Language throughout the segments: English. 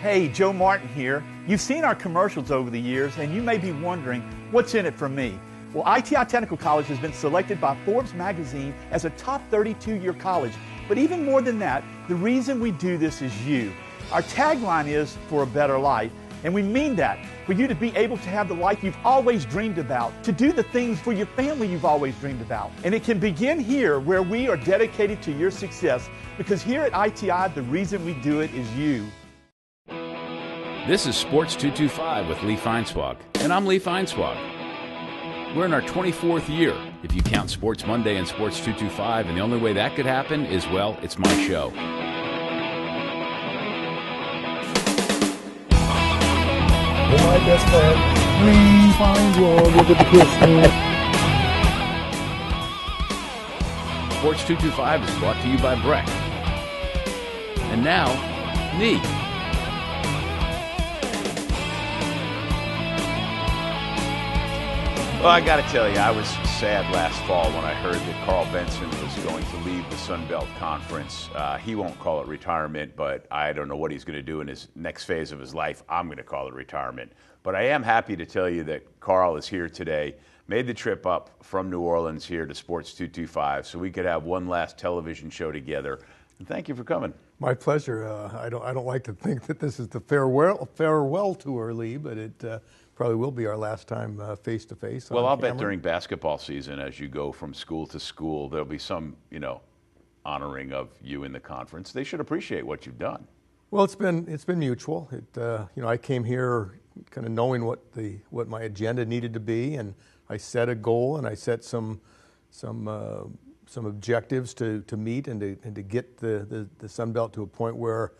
Hey, Joe Martin here. You've seen our commercials over the years, and you may be wondering, what's in it for me? Well, ITI Technical College has been selected by Forbes magazine as a top 32-year college. But even more than that, the reason we do this is you. Our tagline is, for a better life, and we mean that, for you to be able to have the life you've always dreamed about, to do the things for your family you've always dreamed about. And it can begin here, where we are dedicated to your success, because here at ITI, the reason we do it is you. This is Sports 225 with Lee Feinswag, and I'm Lee Feinswag. We're in our 24th year, if you count Sports Monday and Sports 225, and the only way that could happen is, well, it's my show. My best friend, Lee Feinswag, look at the Christmas. Sports 225 is brought to you by Breck. And now, me. Well, I got to tell you, I was sad last fall when I heard that Karl Benson was going to leave the Sun Belt Conference. He won't call it retirement, but I don't know what he's going to do in his next phase of his life. I'm going to call it retirement. But I am happy to tell you that Karl is here today, made the trip up from New Orleans here to Sports 225 so we could have one last television show together. And thank you for coming. My pleasure. I don't like to think that this is the farewell tour, Lee, but it probably will be our last time face-to-face. Well, I'll bet during basketball season, as you go from school to school, there'll be some, honoring of you in the conference. They should appreciate what you've done. Well, it's been mutual. I came here kind of knowing what my agenda needed to be, and I set a goal and I set some objectives to meet and to get the Sun Belt to a point where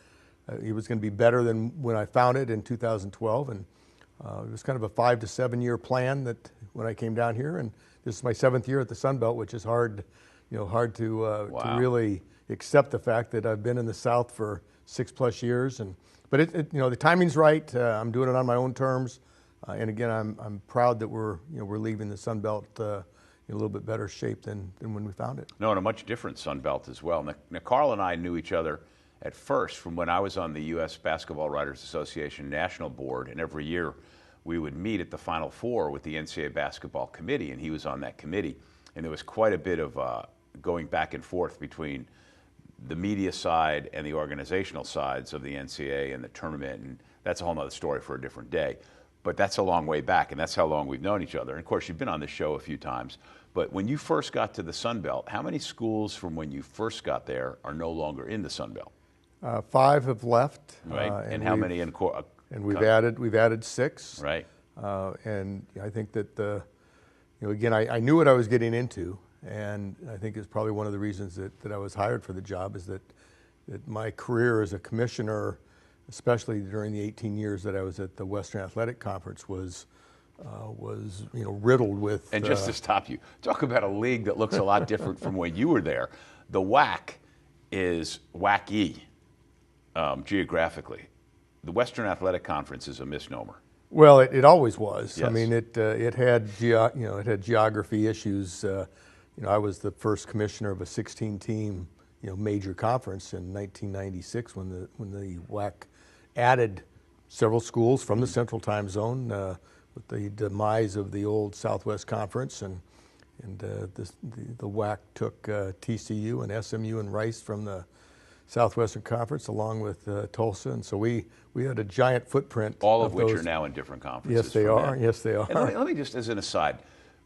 it was going to be better than when I found it in 2012, and it was kind of a 5 to 7 year plan that when I came down here, and this is my 7th year at the Sun Belt, which is hard to really accept the fact that I've been in the South for 6+ years, but the timing's right. I'm doing it on my own terms, and again, I'm proud that we're leaving the Sun Belt in a little bit better shape than when we found it. No, and a much different Sun Belt as well. Now, Karl and I knew each other at first from when I was on the U.S. Basketball Writers Association National Board, and every year we would meet at the Final Four with the NCAA Basketball Committee, and he was on that committee. And there was quite a bit of going back and forth between the media side and the organizational sides of the NCAA and the tournament, and that's a whole other story for a different day. But that's a long way back, and that's how long we've known each other. And of course, you've been on the show a few times. But when you first got to the Sun Belt, how many schools from when you first got there are no longer in the Sun Belt? 5 have left. Right. And how many in and we've added 6. Right. And I think that again, I knew what I was getting into, and I think it's probably one of the reasons that I was hired for the job is that my career as a commissioner, especially during the 18 years that I was at the Western Athletic Conference, was riddled with. And just to stop you, talk about a league that looks a lot different from when you were there. The WAC is WAC-E geographically. The Western Athletic Conference is a misnomer. Well, it always was. Yes. I mean, it had geography issues. I was the first commissioner of a 16-team major conference in 1996 when the WAC added several schools from the Central Time Zone with the demise of the old Southwest Conference, and the WAC took TCU and SMU and Rice from the Southwestern Conference along with Tulsa, and so we had a giant footprint. All of which are now in different conferences. Yes, they are. Yes, they are. And let me just, as an aside,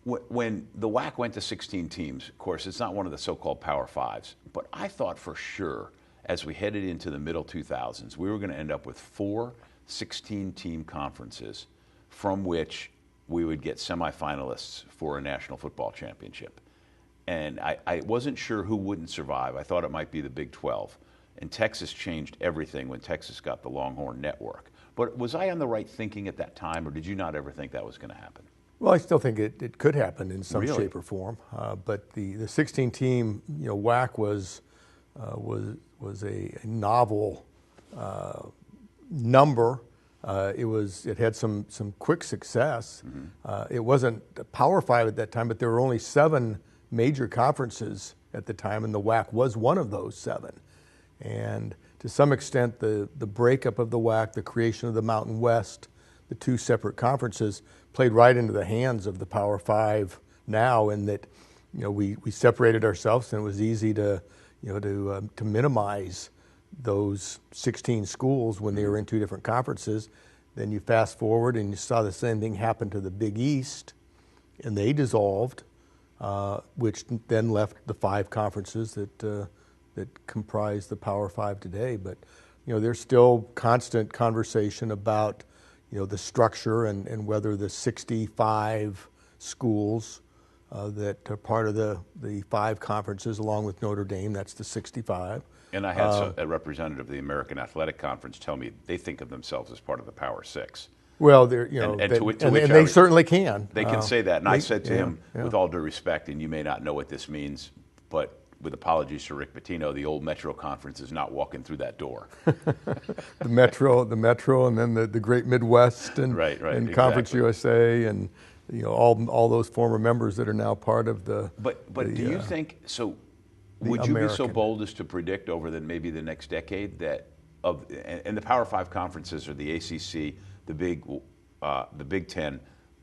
when the WAC went to 16 teams, of course, it's not one of the so-called Power Fives, but I thought for sure as we headed into the middle 2000s, we were going to end up with 4 16-team conferences from which we would get semifinalists for a national football championship. And I wasn't sure who wouldn't survive. I thought it might be the Big 12. And Texas changed everything when Texas got the Longhorn Network. But was I on the right thinking at that time, or did you not ever think that was going to happen? Well, I still think it could happen in some Really? shape or form. But the 16-team WAC was a novel number. It had some quick success. Mm-hmm. It wasn't a Power 5 at that time, but there were only 7 major conferences at the time, and the WAC was one of those 7. And to some extent, the breakup of the WAC, the creation of the Mountain West, the two separate conferences, played right into the hands of the Power Five now, in that, we separated ourselves, and it was easy to minimize those 16 schools when they were in two different conferences. Then you fast forward and you saw the same thing happen to the Big East, and they dissolved, which then left the five conferences that comprise the Power Five today. But there's still constant conversation about the structure and whether the 65 schools that are part of the five conferences, along with Notre Dame, that's the 65. And I had a representative of the American Athletic Conference tell me they think of themselves as part of the Power Six. Well, they certainly can. They can say that. And I said to him, with all due respect, and you may not know what this means, but with apologies to Rick Pitino, the old Metro Conference is not walking through that door. the Metro, and then the Great Midwest, and exactly. Conference USA, and all those former members that are now part of the. But do you think so? Would you be so bold as to predict over maybe the next decade that and the Power Five conferences are the ACC, the Big Ten,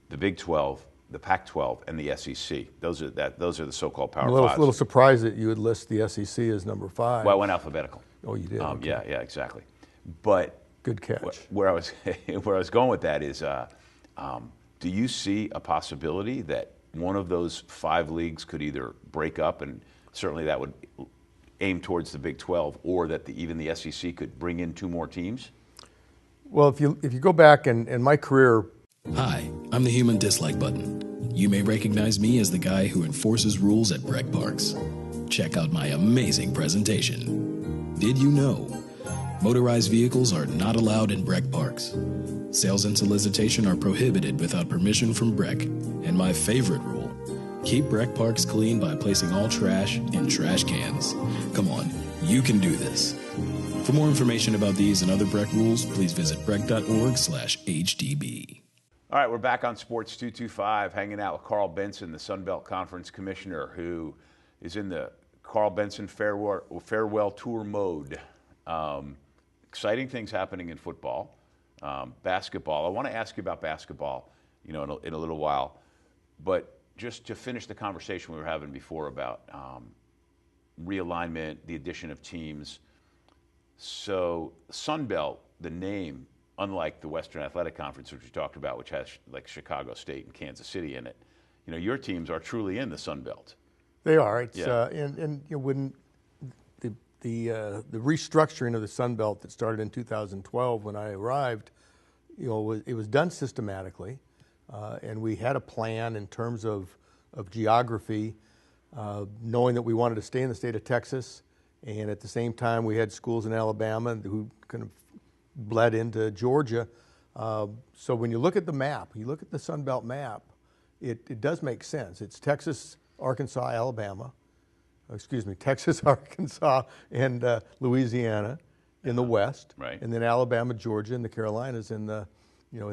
the Big 12, the Pac-12, and the SEC. Those are the so-called Power Fives. A little surprised that you would list the SEC as number 5. Well, I went alphabetical. Oh, you did. Okay. Yeah, exactly. But good catch. Where I was going with that is, do you see a possibility that one of those 5 leagues could either break up, and certainly that would aim towards the Big 12, or that even the SEC could bring in 2 more teams? Well, if you go back in my career. Hi, I'm the human dislike button. You may recognize me as the guy who enforces rules at Breck Parks. Check out my amazing presentation. Did you know? Motorized vehicles are not allowed in Breck Parks. Sales and solicitation are prohibited without permission from Breck. And my favorite rule, keep Breck Parks clean by placing all trash in trash cans. Come on, you can do this. For more information about these and other Breck rules, please visit breck.org/HDB. All right, we're back on Sports 225, hanging out with Karl Benson, the Sun Belt Conference Commissioner, who is in the Karl Benson farewell tour mode. Exciting things happening in football, basketball. I want to ask you about basketball, in a little while, but just to finish the conversation we were having before about realignment, the addition of teams. So Sun Belt, the name, unlike the Western Athletic Conference, which we talked about, which has like Chicago State and Kansas City in it, your teams are truly in the Sun Belt. They are. It's when the restructuring of the Sun Belt that started in 2012 when I arrived, it was done systematically, and we had a plan in terms of geography, knowing that we wanted to stay in the state of Texas, and at the same time we had schools in Alabama who kind of bled into Georgia. So when you look at the map, you look at the Sun Belt map, it does make sense. It's Texas, Arkansas, Alabama. Texas, Arkansas, and Louisiana in the west, right, and then Alabama, Georgia, and the Carolinas in the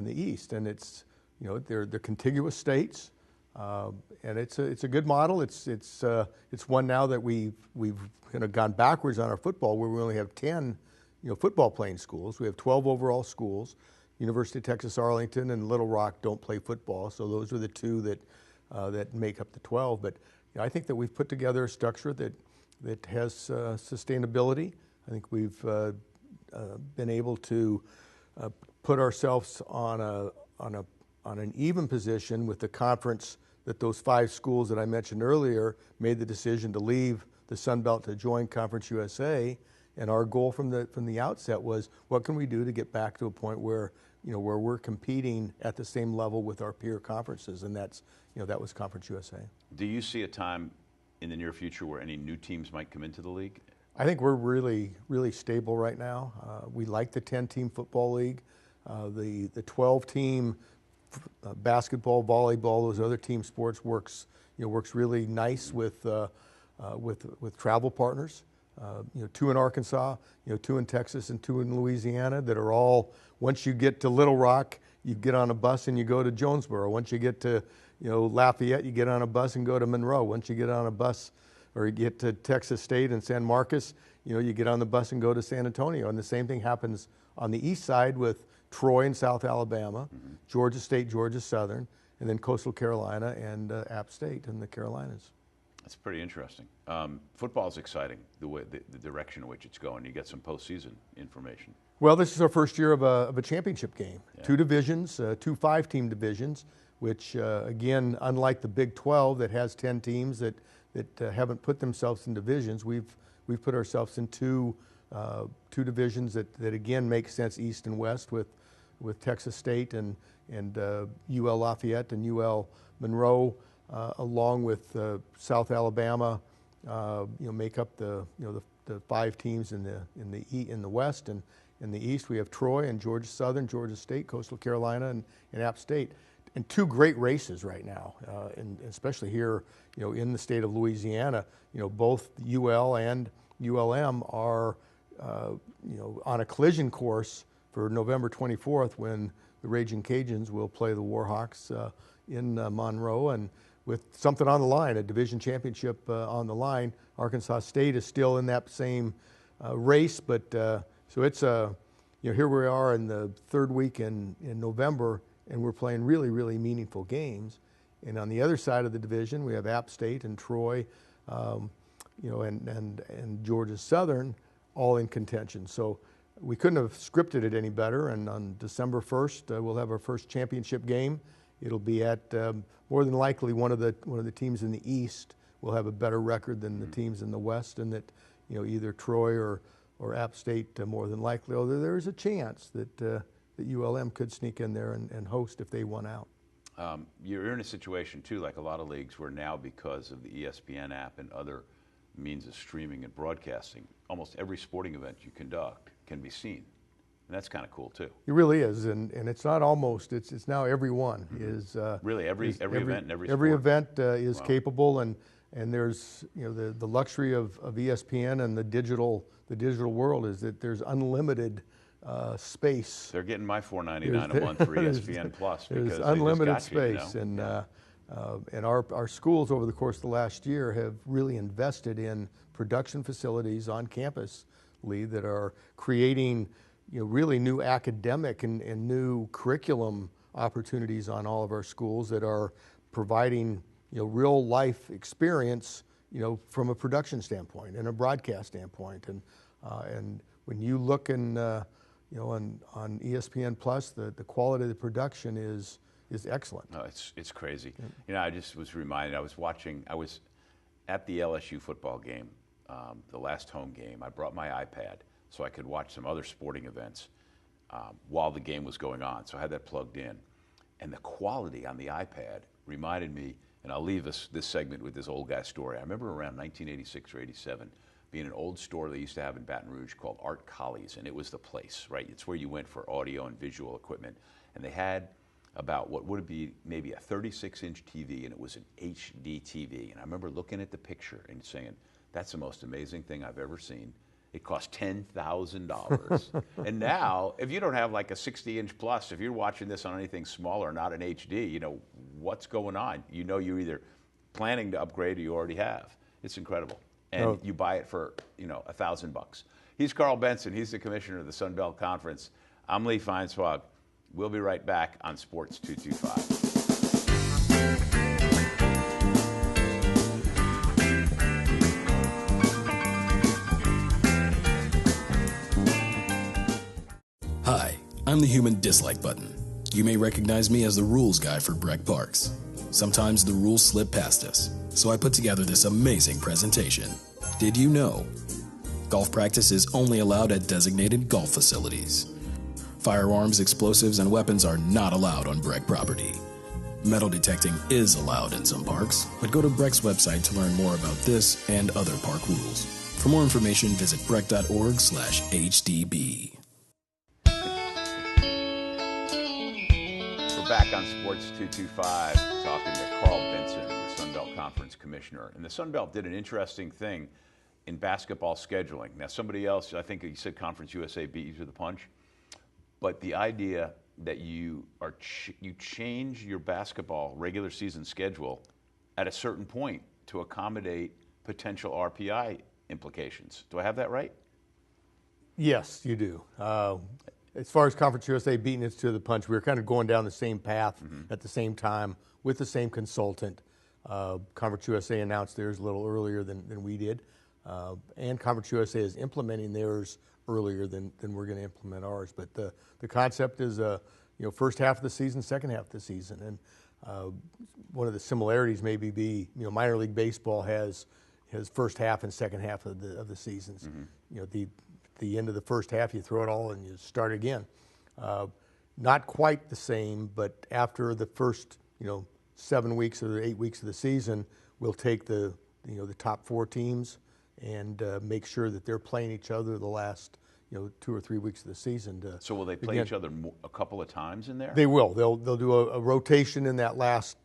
east. And it's they're contiguous states, and it's a good model. It's one now that we've kind of gone backwards on our football, where we only have 10 football playing schools. We have 12 overall schools. University of Texas Arlington and Little Rock don't play football, so those are the 2 that make up the 12. But I think that we've put together a structure that has sustainability. I think we've been able to put ourselves on an even position with the conference that those 5 schools that I mentioned earlier made the decision to leave the Sun Belt to join Conference USA. And our goal from the outset was, what can we do to get back to a point where where we're competing at the same level with our peer conferences, and that was Conference USA. Do you see a time in the near future where any new teams might come into the league? I think we're really, really stable right now. We like the 10-team football league, the 12-team basketball, volleyball, those other team sports works really nice with travel partners. 2 in Arkansas, 2 in Texas, and 2 in Louisiana that are all, once you get to Little Rock, you get on a bus and you go to Jonesboro. Once you get to Lafayette, you get on a bus and go to Monroe. Once you get on a bus or you get to Texas State and San Marcos, you get on the bus and go to San Antonio. And the same thing happens on the east side with Troy and South Alabama, Georgia State, Georgia Southern, and then Coastal Carolina and App State in the Carolinas. That's pretty interesting. Football's exciting, the direction in which it's going. You get some postseason information. Well, this is our first year of a championship game. Yeah. 2 divisions, 2 5-team divisions, which, again, unlike the Big 12 that has 10 teams that haven't put themselves in divisions, we've put ourselves in two divisions that again make sense, East and West, with Texas State and UL Lafayette and UL Monroe, along with South Alabama, make up the 5 teams in the West, and in the East we have Troy and Georgia Southern, Georgia State, Coastal Carolina, and App State, and 2 great races right now, and especially here, in the state of Louisiana, both UL and ULM are, on a collision course for November 24th when the Raging Cajuns will play the Warhawks in Monroe, and with something on the line, a division championship on the line. Arkansas State is still in that same race, but so it's here we are in the 3rd week in November, and we're playing really, really meaningful games. And on the other side of the division, we have App State and Troy, and Georgia Southern, all in contention. So we couldn't have scripted it any better. And on December 1st, we'll have our first championship game. It'll be at more than likely one of the teams in the East will have a better record than the teams in the West, and that either Troy or App State more than likely. Although there is a chance that ULM could sneak in there and host if they won out. You're in a situation too, like a lot of leagues, where now because of the ESPN app and other means of streaming and broadcasting, almost every sporting event you conduct can be seen. And that's kind of cool too. It really is, and it's not almost. It's now every one is really every event and every sport. Event is wow. capable, and there's the luxury of ESPN and the digital world is that there's unlimited space. They're getting my $4.99 a month for ESPN Plus because there's unlimited space, and our schools over the course of the last year have really invested in production facilities on campus, Lee, that are creating really new academic and new curriculum opportunities on all of our schools that are providing real life experience from a production standpoint and a broadcast standpoint, and when you look on ESPN Plus, the quality of the production is excellent. No, it's crazy. Yeah. I just was reminded. I was at the LSU football game, the last home game. I brought my iPad so I could watch some other sporting events while the game was going on. So I had that plugged in, and the quality on the iPad reminded me. And I'll leave this segment with this old guy story. I remember around 1986 or 87 being an old store they used to have in Baton Rouge called Art Colley's, and it was the place, right? It's where you went for audio and visual equipment. And they had about what would be maybe a 36-inch TV, and it was an HD TV. And I remember looking at the picture and saying, that's the most amazing thing I've ever seen. It cost $10,000. And now, if you don't have like a 60-inch plus, if you're watching this on anything smaller, not an HD, what's going on? You're either planning to upgrade or you already have. It's incredible. And you buy it for, $1,000. He's Karl Benson. He's the commissioner of the Sun Belt Conference. I'm Lee Feinswag. We'll be right back on Sports 225. Hi, I'm the human dislike button. You may recognize me as the rules guy for Breck Parks. Sometimes the rules slip past us, so I put together this amazing presentation. Did you know? Golf practice is only allowed at designated golf facilities. Firearms, explosives, and weapons are not allowed on Breck property. Metal detecting is allowed in some parks, but go to Breck's website to learn more about this and other park rules. For more information, visit breck.org/HDB. Back on Sports 225, talking to Karl Benson, the Sun Belt Conference Commissioner. And the Sun Belt did an interesting thing in basketball scheduling. Now, somebody else, I think you said Conference USA beat you to the punch, but the idea that you change your basketball regular season schedule at a certain point to accommodate potential RPI implications. Do I have that right? Yes, you do. As far as Conference USA beating us to the punch, we were kind of going down the same path at the same time with the same consultant. Conference USA announced theirs a little earlier than we did, and Conference USA is implementing theirs earlier than we're going to implement ours. But the concept is, first half of the season, second half of the season, and one of the similarities maybe be, minor league baseball has first half and second half of the seasons. The end of the first half, you throw it all and you start again. Not quite the same, but after the first 7 weeks or 8 weeks of the season, we'll take the top 4 teams and make sure that they're playing each other the last 2 or 3 weeks of the season. So will they play each other a couple of times in there? They will. They'll do a rotation in that last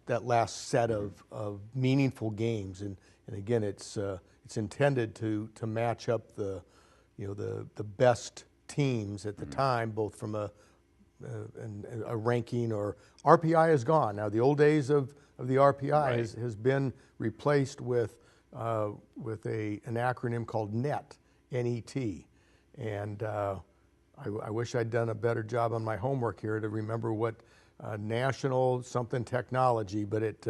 set of meaningful games, and again, it's intended to match up the best teams at the time, both from a ranking or RPI is gone. Now, the old days of the RPI has been replaced with an acronym called NET, N-E-T. And I wish I'd done a better job on my homework here to remember what national something technology, but it's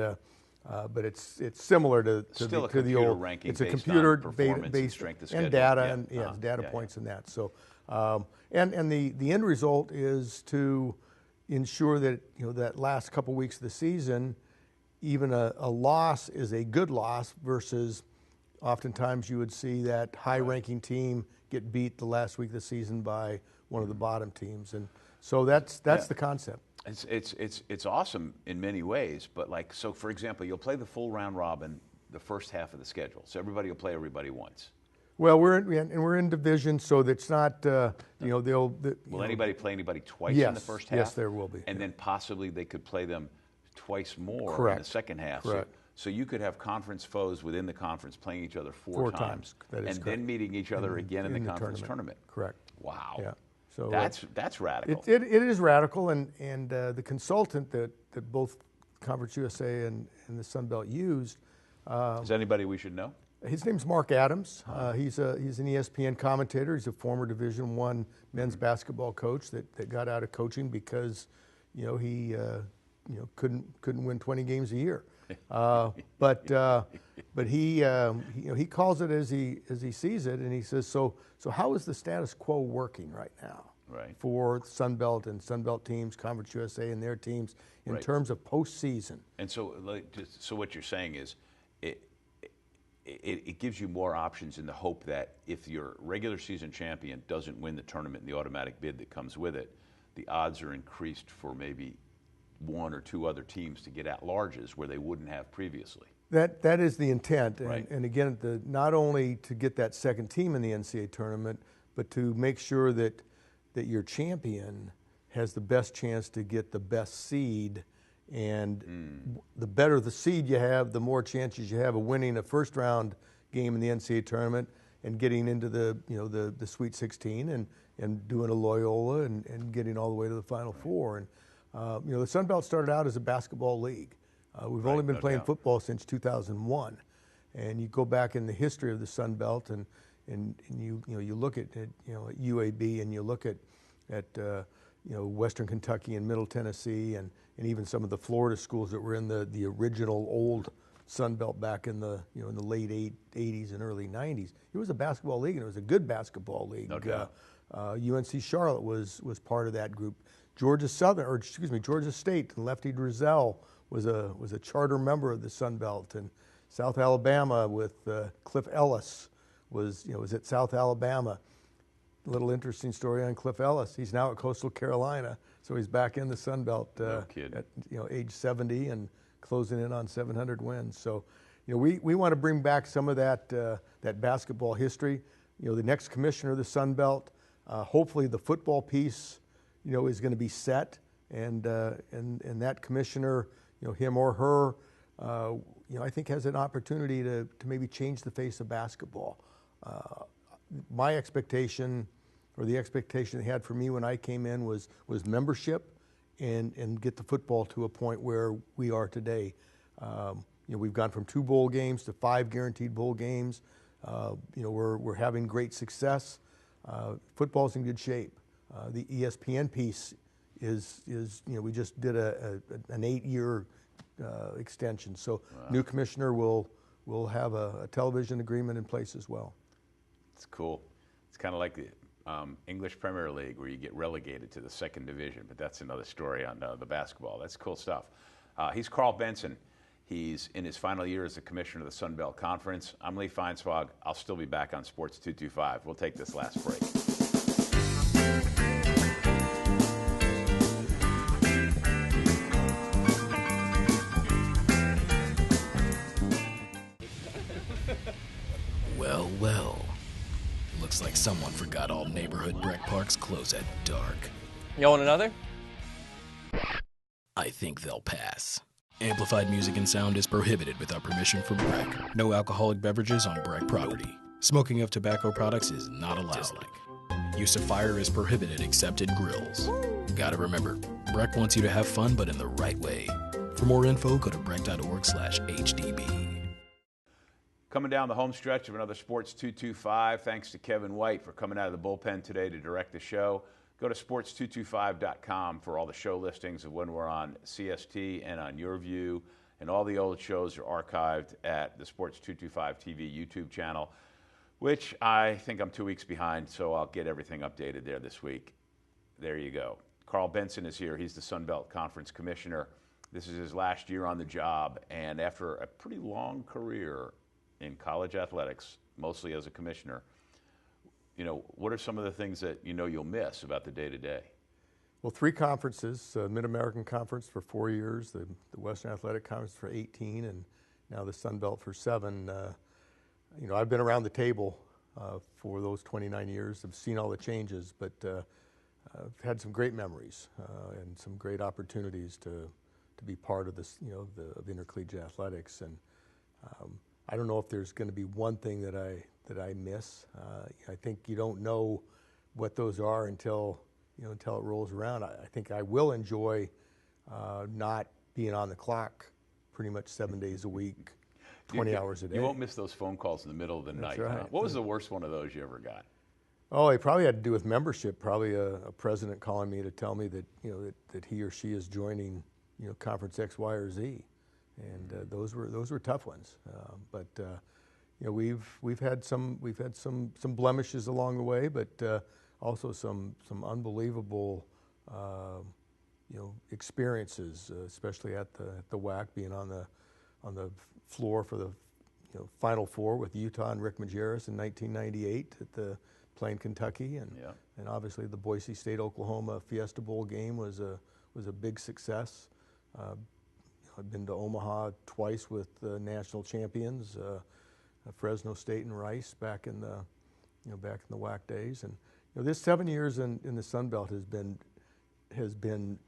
similar to the old ranking. It's a based computer on performance based strength of and schedule. data data points and that. So and the end result is to ensure that that last couple weeks of the season, even a loss is a good loss versus oftentimes you would see that high-ranking team get beat the last week of the season by one of the bottom teams, and so that's the concept. It's awesome in many ways, but so for example, you'll play the full round robin the first half of the schedule, so everybody will play everybody once. Well, we're in division, so that's not Will anybody play anybody twice in the first half? Yes, there will be. And then possibly they could play them twice more Correct. in the second half. Correct. So you could have conference foes within the conference playing each other four times. That is and correct. then meeting each other again in the conference tournament. Correct. Wow. Yeah. So that's radical. It is radical, and the consultant that both Conference USA and the Sun Belt used. Is anybody we should know? His name's Mark Adams. He's an ESPN commentator. He's a former Division I men's basketball coach that got out of coaching because he couldn't win 20 games a year. But he calls it as he sees it, and he says, so how is the status quo working right now for Sun Belt and Sun Belt teams, Conference USA and their teams in terms of postseason? And so what you're saying is it gives you more options in the hope that if your regular season champion doesn't win the tournament and the automatic bid that comes with it, the odds are increased for maybe one or two other teams to get at-larges where they wouldn't have previously. That is the intent, Right. and again, not only to get that second team in the NCAA tournament, but to make sure that your champion has the best chance to get the best seed. And the better the seed you have, the more chances you have of winning a first-round game in the NCAA tournament and getting into the Sweet 16 and doing a Loyola and getting all the way to the Final Four. And the Sun Belt started out as a basketball league. We've only been playing football since 2001, and you go back in the history of the Sun Belt and you look at UAB and you look at Western Kentucky and Middle Tennessee and even some of the Florida schools that were in the original old Sun Belt back in the in the late 80s and early 90s. It was a basketball league, and it was a good basketball league. No doubt. UNC Charlotte was part of that group. Georgia State and Lefty Driesell was a charter member of the Sun Belt, and South Alabama with Cliff Ellis was at South Alabama. A little interesting story on Cliff Ellis. He's now at Coastal Carolina, so he's back in the Sun Belt at age 70 and closing in on 700 wins. So, we want to bring back some of that basketball history. The next commissioner of the Sun Belt, hopefully the football piece, is going to be set, and that commissioner, him or her, I think has an opportunity to maybe change the face of basketball. My expectation, or the expectation they had for me when I came in, was membership and get the football to a point where we are today. We've gone from 2 bowl games to 5 guaranteed bowl games. We're having great success. Football's in good shape. The ESPN piece is we just did an 8-year extension. So new commissioner will have a television agreement in place as well. It's cool. It's kind of like the English Premier League, where you get relegated to the second division, but that's another story on the basketball. That's cool stuff. He's Karl Benson. He's in his final year as the commissioner of the Sun Belt Conference. I'm Lee Feinswag. I'll still be back on Sports 225. We'll take this last break. Well. Looks like someone forgot all neighborhood Breck Parks close at dark. You want another? I think they'll pass. Amplified music and sound is prohibited without permission from Breck. No alcoholic beverages on Breck property. Smoking of tobacco products is not allowed. Use of fire is prohibited except at grills. Gotta remember, Breck wants you to have fun, but in the right way. For more info, go to breck.org/HDB. Coming down the home stretch of another Sports 225, thanks to Kevin White for coming out of the bullpen today to direct the show. Go to sports225.com for all the show listings of when we're on CST and on YourView, and all the old shows are archived at the Sports 225 TV YouTube channel, which I think I'm 2 weeks behind, so I'll get everything updated there this week. There you go. Karl Benson is here. He's the Sun Belt Conference Commissioner. This is his last year on the job, and after a pretty long career in college athletics, mostly as a commissioner, what are some of the things that you'll miss about the day-to-day? Well, 3 conferences, Mid-American Conference for 4 years, the Western Athletic Conference for 18, and now the Sun Belt for 7. I've been around the table for those 29 years. I've seen all the changes, but I've had some great memories and some great opportunities to be part of this, of intercollegiate athletics. And I don't know if there's going to be one thing that I miss. I think you don't know what those are until it rolls around. I think I will enjoy not being on the clock pretty much 7 days a week, 20 hours a day. You won't miss those phone calls in the middle of the night. Right. Huh? What was the worst one of those you ever got? Oh, it probably had to do with membership. Probably a president calling me to tell me that that he or she is joining Conference X, Y, or Z. And those were tough ones, but we've had some blemishes along the way, but also some unbelievable experiences, especially at the WAC, being on the floor for the Final Four with Utah and Rick Majerus in 1998 at the playing Kentucky, and obviously the Boise State Oklahoma Fiesta Bowl game was a big success. I've been to Omaha twice with the national champions, Fresno State and Rice back in the WAC days, and this 7 years in the Sun Belt has been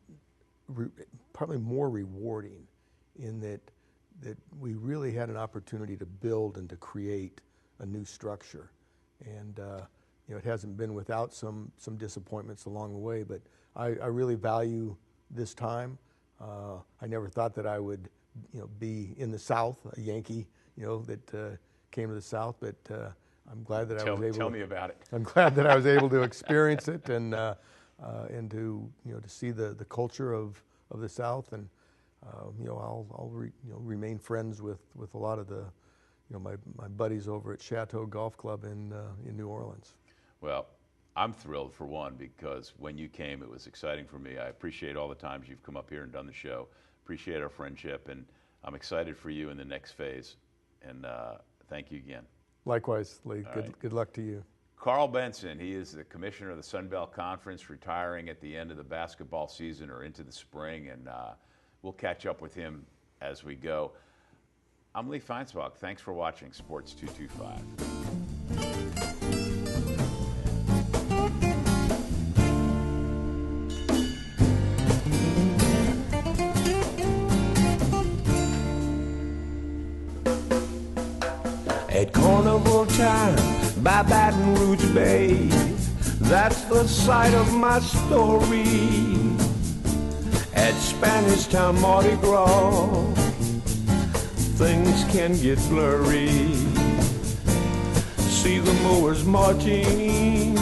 probably more rewarding in that we really had an opportunity to build and to create a new structure, and it hasn't been without some disappointments along the way, but I really value this time. I never thought that I would, be in the South, a Yankee, that came to the South. But I'm glad that I was able. Tell me about it. I'm glad that I was able to experience it and to see the culture of the South, and I'll remain friends with a lot of the my buddies over at Chateau Golf Club in New Orleans. Well, I'm thrilled, for one, because when you came, it was exciting for me. I appreciate all the times you've come up here and done the show. Appreciate our friendship, and I'm excited for you in the next phase. And thank you again. Likewise, Lee. Good luck to you. Karl Benson, he is the commissioner of the Sun Belt Conference, retiring at the end of the basketball season or into the spring, and we'll catch up with him as we go. I'm Lee Feinswag. Thanks for watching Sports 225. At carnival time by Baton Rouge Bay, that's the site of my story. At Spanish Town Mardi Gras, things can get blurry. see the mowers marching,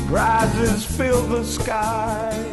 prizes fill the sky.